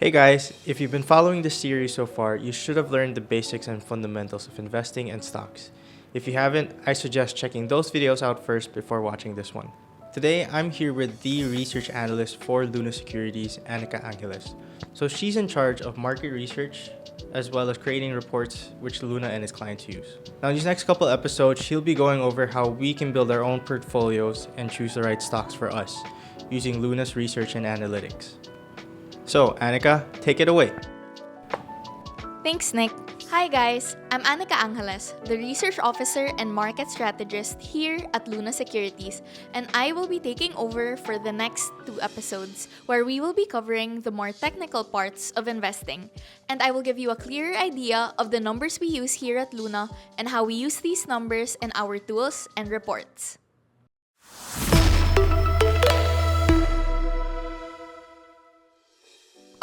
Hey guys, if you've been following this series so far, you should have learned the basics and fundamentals of investing and stocks. If you haven't, I suggest checking those videos out first before watching this one. Today, I'm here with the research analyst for Luna Securities, Annika Angeles. So she's in charge of market research as well as creating reports which Luna and his clients use. Now, in these next couple episodes, she'll be going over how we can build our own portfolios and choose the right stocks for us using Luna's research and analytics. So, Annika, take it away. Thanks, Nick. Hi guys, I'm Annika Angeles, the Research Officer and Market Strategist here at Luna Securities, and I will be taking over for the next 2 episodes where we will be covering the more technical parts of investing, and I will give you a clearer idea of the numbers we use here at Luna and how we use these numbers in our tools and reports.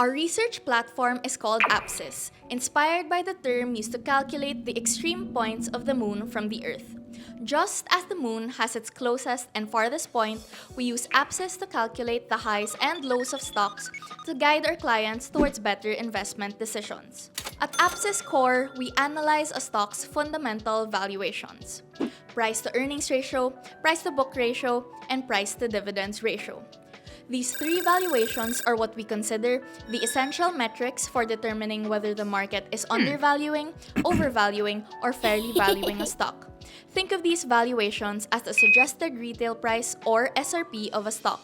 Our research platform is called APSIS, inspired by the term used to calculate the extreme points of the moon from the Earth. Just as the moon has its closest and farthest point, we use APSIS to calculate the highs and lows of stocks to guide our clients towards better investment decisions. At APSIS Core, we analyze a stock's fundamental valuations: price-to-earnings ratio, price-to-book ratio, and price-to-dividends ratio. These 3 valuations are what we consider the essential metrics for determining whether the market is undervaluing, overvaluing, or fairly valuing a stock. Think of these valuations as the suggested retail price or SRP of a stock.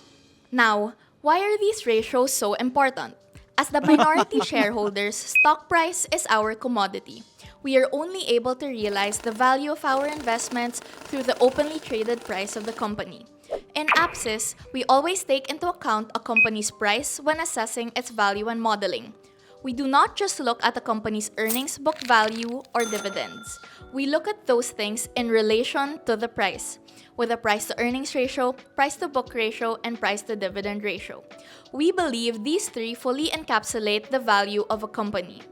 Now, why are these ratios so important? As the minority shareholders, stock price is our commodity. We are only able to realize the value of our investments through the openly traded price of the company. In APSIS, we always take into account a company's price when assessing its value and modeling. We do not just look at a company's earnings, book value, or dividends. We look at those things in relation to the price, with a price-to-earnings ratio, price-to-book ratio, and price-to-dividend ratio. We believe these 3 fully encapsulate the value of a company.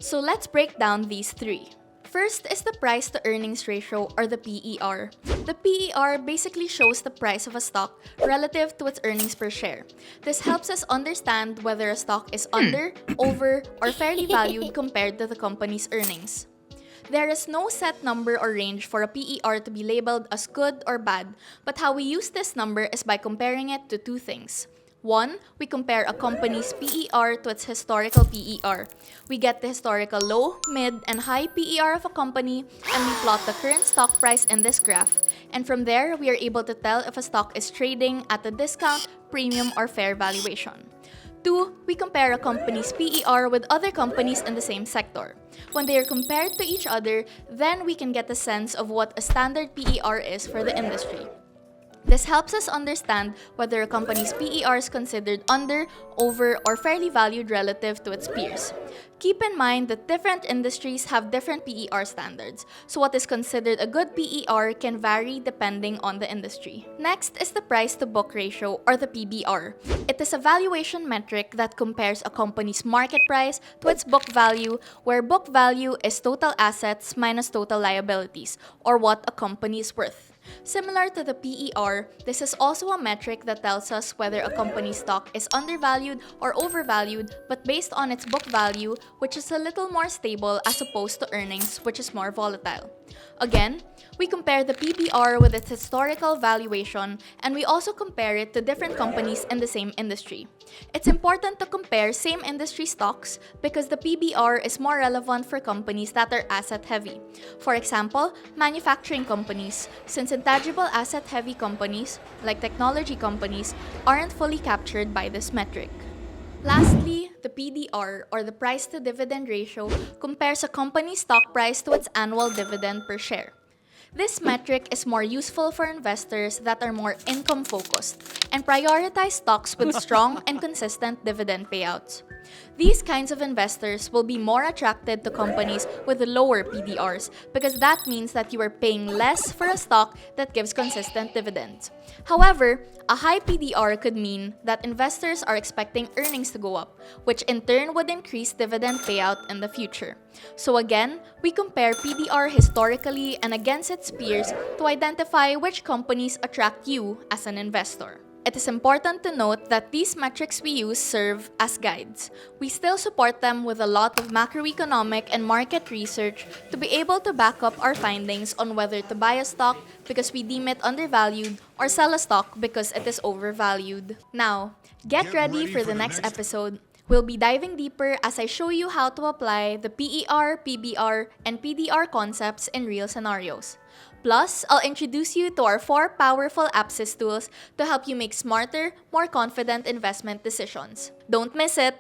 So let's break down these 3. First is the price-to-earnings ratio, or the PER. The PER basically shows the price of a stock relative to its earnings per share. This helps us understand whether a stock is under, over, or fairly valued compared to the company's earnings. There is no set number or range for a PER to be labeled as good or bad, but how we use this number is by comparing it to 2 things. 1, we compare a company's PER to its historical PER. We get the historical low, mid, and high PER of a company, and we plot the current stock price in this graph. And from there, we are able to tell if a stock is trading at a discount, premium, or fair valuation. 2, we compare a company's PER with other companies in the same sector. When they are compared to each other, then we can get a sense of what a standard PER is for the industry. This helps us understand whether a company's PER is considered under, over, or fairly valued relative to its peers. Keep in mind that different industries have different PER standards, so what is considered a good PER can vary depending on the industry. Next is the price-to-book ratio, or the PBR. It is a valuation metric that compares a company's market price to its book value, where book value is total assets minus total liabilities, or what a company is worth. Similar to the PER, this is also a metric that tells us whether a company's stock is undervalued or overvalued, but based on its book value, which is a little more stable as opposed to earnings, which is more volatile. Again, we compare the PBR with its historical valuation, and we also compare it to different companies in the same industry. It's important to compare same industry stocks because the PBR is more relevant for companies that are asset-heavy. For example, manufacturing companies, since intangible asset-heavy companies, like technology companies, aren't fully captured by this metric. Lastly, the PDR, or the price-to-dividend ratio, compares a company's stock price to its annual dividend per share. This metric is more useful for investors that are more income-focused and prioritize stocks with strong and consistent dividend payouts. These kinds of investors will be more attracted to companies with lower PDRs because that means that you are paying less for a stock that gives consistent dividends. However, a high PDR could mean that investors are expecting earnings to go up, which in turn would increase dividend payout in the future. So again, we compare PDR historically and against its peers to identify which companies attract you as an investor. It is important to note that these metrics we use serve as guides. We still support them with a lot of macroeconomic and market research to be able to back up our findings on whether to buy a stock because we deem it undervalued or sell a stock because it is overvalued. Now, get ready for the next episode. We'll be diving deeper as I show you how to apply the PER, PBR, and PDR concepts in real scenarios. Plus, I'll introduce you to our 4 powerful APSIS tools to help you make smarter, more confident investment decisions. Don't miss it!